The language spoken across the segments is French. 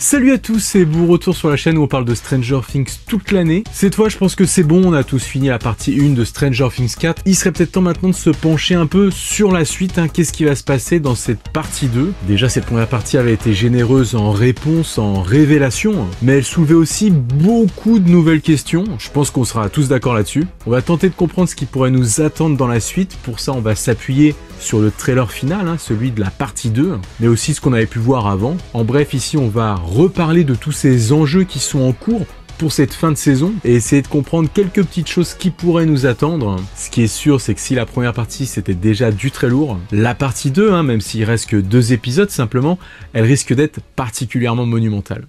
Salut à tous, c'est Boo, retour sur la chaîne où on parle de Stranger Things toute l'année. Cette fois, je pense que c'est bon, on a tous fini la partie 1 de Stranger Things 4. Il serait peut-être temps maintenant de se pencher un peu sur la suite, qu'est-ce qui va se passer dans cette partie 2. Déjà, cette première partie avait été généreuse en réponses, en révélations, mais elle soulevait aussi beaucoup de nouvelles questions. Je pense qu'on sera tous d'accord là-dessus. On va tenter de comprendre ce qui pourrait nous attendre dans la suite. Pour ça, on va s'appuyer sur le trailer final, celui de la partie 2, mais aussi ce qu'on avait pu voir avant. En bref, ici, on va reparler de tous ces enjeux qui sont en cours pour cette fin de saison et essayer de comprendre quelques petites choses qui pourraient nous attendre. Ce qui est sûr, c'est que si la première partie c'était déjà du très lourd, la partie 2, même s'il reste que 2 épisodes simplement, elle risque d'être particulièrement monumentale.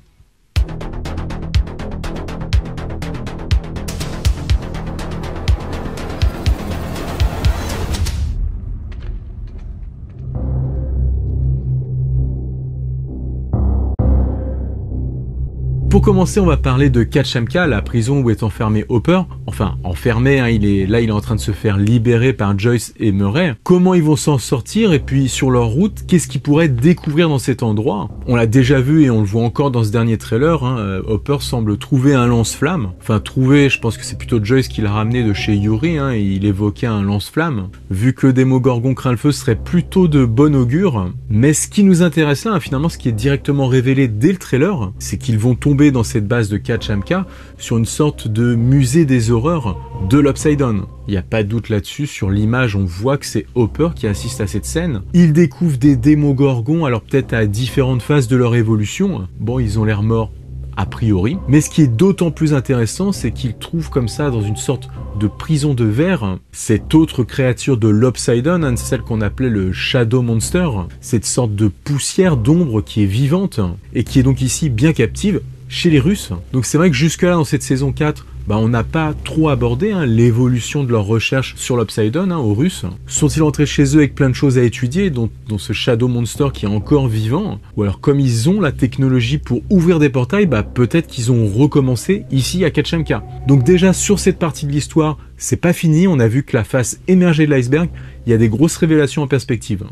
Pour commencer, on va parler de Kachanka, la prison où est enfermé Hopper. Enfin, enfermé, il est en train de se faire libérer par Joyce et Murray. Comment ils vont s'en sortir et puis sur leur route, qu'est-ce qu'ils pourraient découvrir dans cet endroit? On l'a déjà vu et on le voit encore dans ce dernier trailer, Hopper semble trouver un lance-flamme. Enfin, trouver, je pense que c'est plutôt Joyce qui l'a ramené de chez Yuri, et il évoquait un lance-flamme. Vu que le Démogorgon craint le feu serait plutôt de bon augure. Mais ce qui nous intéresse là, finalement, ce qui est directement révélé dès le trailer, c'est qu'ils vont tomber dans cette base de Kachanka sur une sorte de musée des horreurs de l'Upside Down. Il n'y a pas de doute là-dessus, sur l'image on voit que c'est Hopper qui assiste à cette scène. Il découvre des démogorgons, alors peut-être à différentes phases de leur évolution. Bon, ils ont l'air morts a priori, mais ce qui est d'autant plus intéressant, c'est qu'il trouve comme ça dans une sorte de prison de verre cette autre créature de l'Upside Down, celle qu'on appelait le Shadow Monster, cette sorte de poussière d'ombre qui est vivante et qui est donc ici bien captive chez les Russes. Donc c'est vrai que jusque là dans cette saison 4, on n'a pas trop abordé l'évolution de leur recherche sur l'Upside Down aux Russes. Sont-ils rentrés chez eux avec plein de choses à étudier, dont ce Shadow Monster qui est encore vivant? Ou alors comme ils ont la technologie pour ouvrir des portails, peut-être qu'ils ont recommencé ici à Kachanka. Donc déjà sur cette partie de l'histoire, c'est pas fini, on a vu que la face émergée de l'iceberg, il y a des grosses révélations en perspective.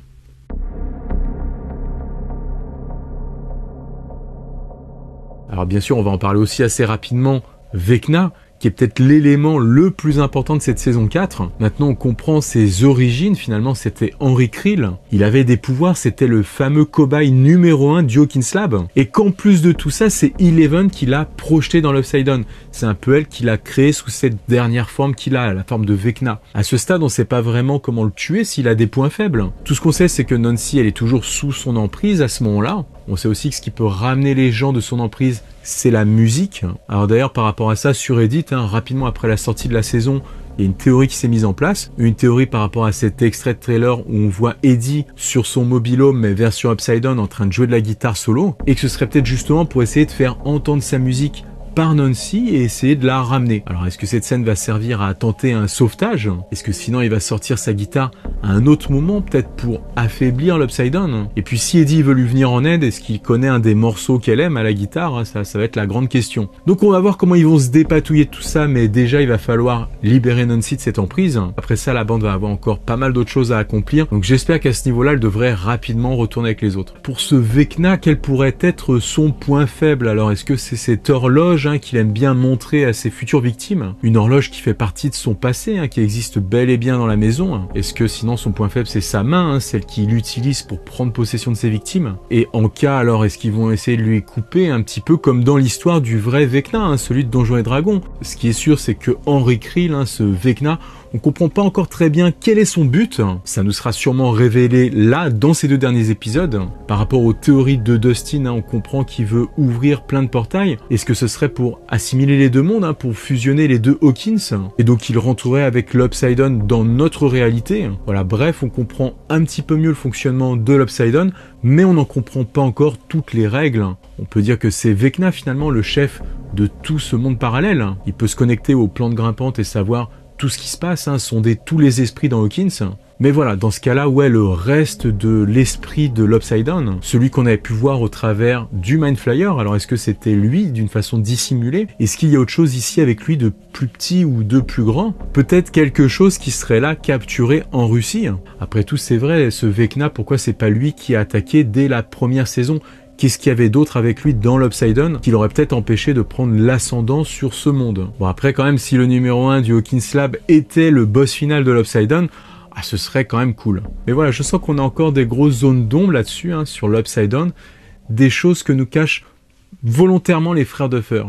Alors bien sûr, on va en parler aussi assez rapidement, Vecna, qui est peut-être l'élément le plus important de cette saison 4. Maintenant, on comprend ses origines, finalement, c'était Henry Creel. Il avait des pouvoirs, c'était le fameux cobaye numéro 1 du Hawkins Lab. Et qu'en plus de tout ça, c'est Eleven qui l'a projeté dans l'Upside Down. C'est un peu elle qui l'a créé sous cette dernière forme qu'il a, la forme de Vecna. À ce stade, on ne sait pas vraiment comment le tuer s'il a des points faibles. Tout ce qu'on sait, c'est que Nancy, elle est toujours sous son emprise à ce moment-là. On sait aussi que ce qui peut ramener les gens de son emprise, c'est la musique. Alors d'ailleurs, par rapport à ça, sur Reddit, rapidement après la sortie de la saison, il y a une théorie qui s'est mise en place. Une théorie par rapport à cet extrait de trailer où on voit Eddie sur son mobil-home, mais version Upside Down, en train de jouer de la guitare solo. Et que ce serait peut-être justement pour essayer de faire entendre sa musique par Nancy et essayer de la ramener. Alors est-ce que cette scène va servir à tenter un sauvetage? Est-ce que sinon il va sortir sa guitare à un autre moment, peut-être pour affaiblir l'Upside Down? Et puis si Eddie veut lui venir en aide, est-ce qu'il connaît un des morceaux qu'elle aime à la guitare? Ça va être la grande question. Donc on va voir comment ils vont se dépatouiller de tout ça, mais déjà il va falloir libérer Nancy de cette emprise. Après ça, la bande va avoir encore pas mal d'autres choses à accomplir, donc j'espère qu'à ce niveau-là, elle devrait rapidement retourner avec les autres. Pour ce Vecna, quel pourrait être son point faible? Alors est-ce que c'est cette horloge qu'il aime bien montrer à ses futures victimes? Une horloge qui fait partie de son passé, qui existe bel et bien dans la maison. Est-ce que sinon son point faible c'est sa main, celle qu'il utilise pour prendre possession de ses victimes? Et en cas alors, est-ce qu'ils vont essayer de lui couper un petit peu comme dans l'histoire du vrai Vecna, celui de Donjons et Dragons? Ce qui est sûr, c'est que Henry Creel, ce Vecna, on comprend pas encore très bien quel est son but. Ça nous sera sûrement révélé là, dans ces 2 derniers épisodes. Par rapport aux théories de Dustin, on comprend qu'il veut ouvrir plein de portails. Est-ce que ce serait pour assimiler les deux mondes, pour fusionner les deux Hawkins? Et donc il rentrerait avec l'Upside Down dans notre réalité. Voilà, bref, on comprend un petit peu mieux le fonctionnement de l'Upside Down, mais on n'en comprend pas encore toutes les règles. On peut dire que c'est Vecna finalement le chef de tout ce monde parallèle. Il peut se connecter aux plantes grimpantes et savoir tout ce qui se passe, sonder tous les esprits dans Hawkins. Mais voilà, dans ce cas-là, le reste de l'esprit de l'Upside Down, celui qu'on avait pu voir au travers du Mind Flyer, alors est-ce que c'était lui d'une façon dissimulée? Est-ce qu'il y a autre chose ici avec lui de plus petit ou de plus grand? Peut-être quelque chose qui serait là capturé en Russie. Après tout, c'est vrai, ce Vecna, pourquoi c'est pas lui qui a attaqué dès la première saison? qu'est-ce qu'il y avait d'autre avec lui dans l'Upside Down qui l'aurait peut-être empêché de prendre l'ascendant sur ce monde. Bon après quand même si le numéro 1 du Hawkins Lab était le boss final de l'Upside Down, ce serait quand même cool. Mais voilà, je sens qu'on a encore des grosses zones d'ombre là-dessus, sur l'Upside Down, des choses que nous cachent volontairement les frères Duffer.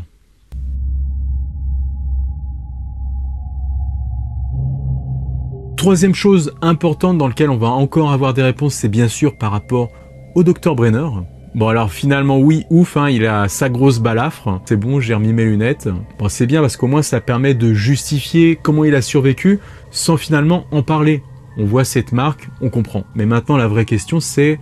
Troisième chose importante dans laquelle on va encore avoir des réponses, c'est bien sûr par rapport au Dr Brenner. Bon alors finalement oui, ouf, il a sa grosse balafre, c'est bon, j'ai remis mes lunettes. Bon c'est bien parce qu'au moins ça permet de justifier comment il a survécu sans finalement en parler. On voit cette marque, on comprend. Mais maintenant la vraie question c'est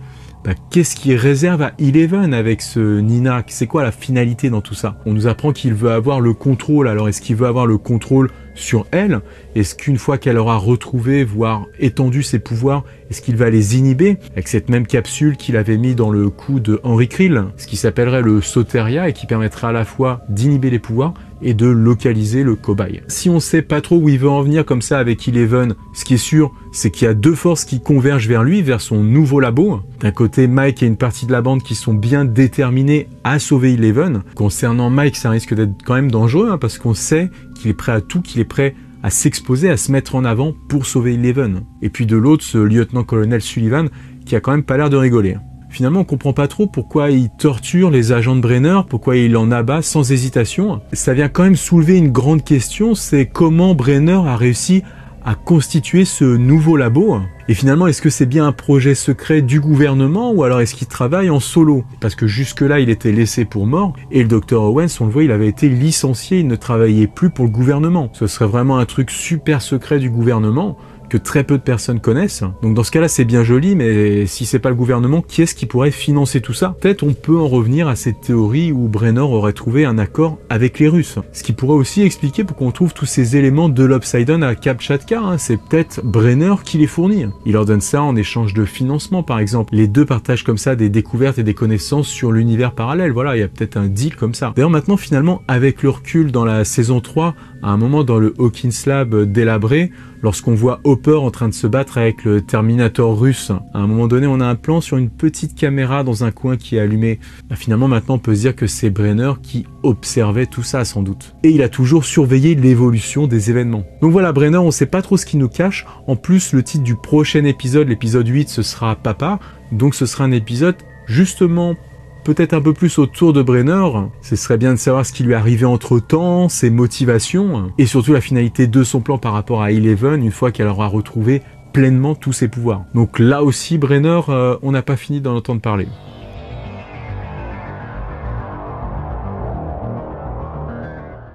qu'est-ce qui réserve à Eleven avec ce Nina? C'est quoi la finalité dans tout ça? On nous apprend qu'il veut avoir le contrôle, alors est-ce qu'il veut avoir le contrôle sur elle? Est-ce qu'une fois qu'elle aura retrouvé, voire étendu ses pouvoirs, est-ce qu'il va les inhiber avec cette même capsule qu'il avait mis dans le cou de Henry Krill, ce qui s'appellerait le Soteria et qui permettra à la fois d'inhiber les pouvoirs et de localiser le cobaye. Si on sait pas trop où il veut en venir comme ça avec Eleven, ce qui est sûr, c'est qu'il y a deux forces qui convergent vers lui, vers son nouveau labo. D'un côté, Mike et une partie de la bande qui sont bien déterminés à sauver Eleven. Concernant Mike, ça risque d'être quand même dangereux, parce qu'on sait qu'il est prêt à tout, qu'il est prêt à s'exposer, à se mettre en avant pour sauver Eleven. Et puis de l'autre, ce lieutenant-colonel Sullivan, qui a quand même pas l'air de rigoler. Finalement, on comprend pas trop pourquoi il torture les agents de Brenner, pourquoi il en abat sans hésitation. Ça vient quand même soulever une grande question, c'est comment Brenner a réussi à constituer ce nouveau labo. Et finalement, est-ce que c'est bien un projet secret du gouvernement ou alors est-ce qu'il travaille en solo? Parce que jusque-là, il était laissé pour mort et le Dr Owens, on le voit, il avait été licencié, il ne travaillait plus pour le gouvernement. Ce serait vraiment un truc super secret du gouvernement que très peu de personnes connaissent. Donc dans ce cas-là, c'est bien joli, mais si c'est pas le gouvernement, qui est-ce qui pourrait financer tout ça? Peut-être on peut en revenir à cette théorie où Brenner aurait trouvé un accord avec les Russes. Ce qui pourrait aussi expliquer pourquoi on trouve tous ces éléments de l'Upside Down à Kamchatka. C'est peut-être Brenner qui les fournit. Il leur donne ça en échange de financement, par exemple. Les deux partagent comme ça des découvertes et des connaissances sur l'univers parallèle. Voilà, il y a peut-être un deal comme ça. D'ailleurs maintenant, finalement, avec le recul dans la saison 3, à un moment dans le Hawkins Lab délabré, lorsqu'on voit Hopper en train de se battre avec le Terminator russe, à un moment donné, on a un plan sur une petite caméra dans un coin qui est allumé. Finalement, maintenant, on peut se dire que c'est Brenner qui observait tout ça, sans doute. Et il a toujours surveillé l'évolution des événements. Donc voilà, Brenner, on sait pas trop ce qu'il nous cache. En plus, le titre du prochain épisode, l'épisode 8, ce sera Papa. Donc ce sera un épisode, justement, peut-être un peu plus autour de Brenner. Ce serait bien de savoir ce qui lui est arrivé entre-temps, ses motivations, et surtout la finalité de son plan par rapport à Eleven, une fois qu'elle aura retrouvé pleinement tous ses pouvoirs. Donc là aussi, Brenner, on n'a pas fini d'en entendre parler.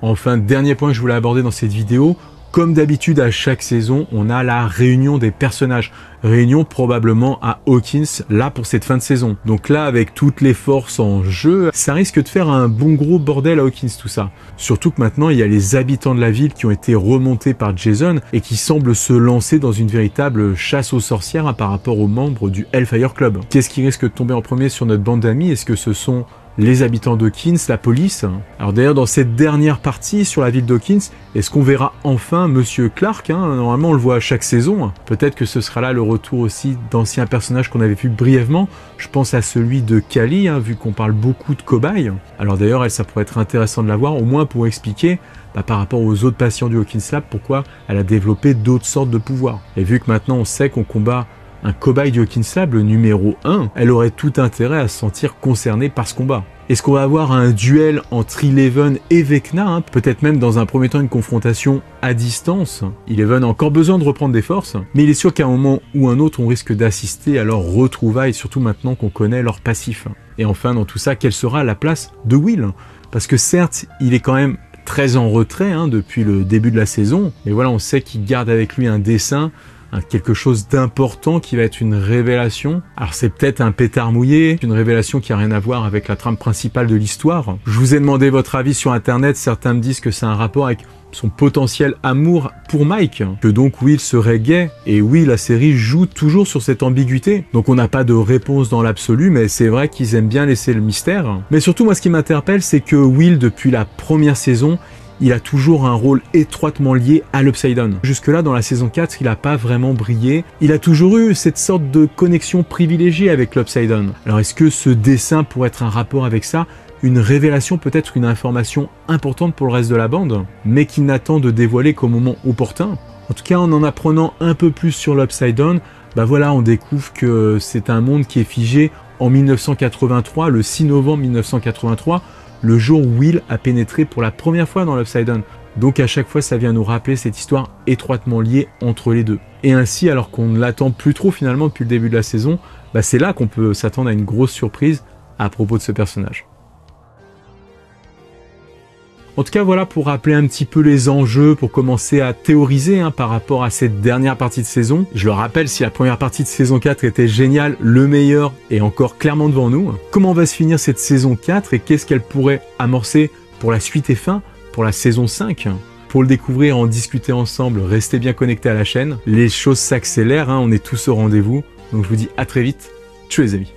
Enfin, dernier point que je voulais aborder dans cette vidéo, comme d'habitude à chaque saison, on a la réunion des personnages. Réunion probablement à Hawkins, là pour cette fin de saison. Donc là, avec toutes les forces en jeu, ça risque de faire un bon gros bordel à Hawkins tout ça. Surtout que maintenant, il y a les habitants de la ville qui ont été remontés par Jason et qui semblent se lancer dans une véritable chasse aux sorcières par rapport aux membres du Hellfire Club. Qu'est-ce qui risque de tomber en premier sur notre bande d'amis? Est-ce que ce sont les habitants d'Hawkins, la police? Alors d'ailleurs, dans cette dernière partie sur la ville d'Hawkins, est-ce qu'on verra enfin Monsieur Clark? Normalement, on le voit à chaque saison. Peut-être que ce sera là le retour aussi d'anciens personnages qu'on avait vus brièvement. Je pense à celui de Kali, vu qu'on parle beaucoup de cobayes. Alors d'ailleurs, elle, ça pourrait être intéressant de la voir, au moins pour expliquer, par rapport aux autres patients du Hawkins Lab, pourquoi elle a développé d'autres sortes de pouvoirs. Et vu que maintenant on sait qu'on combat un cobaye du Hawkins Lab, le numéro 1, elle aurait tout intérêt à se sentir concernée par ce combat. Est-ce qu'on va avoir un duel entre Eleven et Vecna? Peut-être même dans un premier temps une confrontation à distance. Eleven a encore besoin de reprendre des forces, mais il est sûr qu'à un moment ou un autre, on risque d'assister à leur retrouvailles, surtout maintenant qu'on connaît leur passif. Et enfin, dans tout ça, quelle sera la place de Will? Parce que certes, il est quand même très en retrait depuis le début de la saison, mais voilà, on sait qu'il garde avec lui un dessin, quelque chose d'important qui va être une révélation. Alors c'est peut-être un pétard mouillé, une révélation qui a rien à voir avec la trame principale de l'histoire. Je vous ai demandé votre avis sur internet, certains me disent que c'est un rapport avec son potentiel amour pour Mike, que donc Will serait gay, et oui, la série joue toujours sur cette ambiguïté, donc on n'a pas de réponse dans l'absolu, mais c'est vrai qu'ils aiment bien laisser le mystère. Mais surtout, moi, ce qui m'interpelle, c'est que Will, depuis la première saison, il a toujours un rôle étroitement lié à l'Upside Down. Jusque-là, dans la saison 4, il n'a pas vraiment brillé. Il a toujours eu cette sorte de connexion privilégiée avec l'Upside Down. Alors est-ce que ce dessin pourrait être un rapport avec ça? Une révélation, peut-être une information importante pour le reste de la bande, mais qu'il n'attend de dévoiler qu'au moment opportun? En tout cas, en apprenant un peu plus sur l'Upside Down, bah voilà, on découvre que c'est un monde qui est figé en 1983, le 6 novembre 1983, le jour où Will a pénétré pour la première fois dans l'Upside Down. Donc à chaque fois, ça vient nous rappeler cette histoire étroitement liée entre les deux. Et ainsi, alors qu'on ne l'attend plus trop finalement depuis le début de la saison, bah c'est là qu'on peut s'attendre à une grosse surprise à propos de ce personnage. En tout cas, voilà pour rappeler un petit peu les enjeux, pour commencer à théoriser par rapport à cette dernière partie de saison. Je le rappelle, si la première partie de saison 4 était géniale, le meilleur est encore clairement devant nous. Comment va se finir cette saison 4 et qu'est-ce qu'elle pourrait amorcer pour la suite et fin, pour la saison 5 ? Pour le découvrir, en discuter ensemble, restez bien connectés à la chaîne. Les choses s'accélèrent, on est tous au rendez-vous. Donc je vous dis à très vite. Tchuss les amis.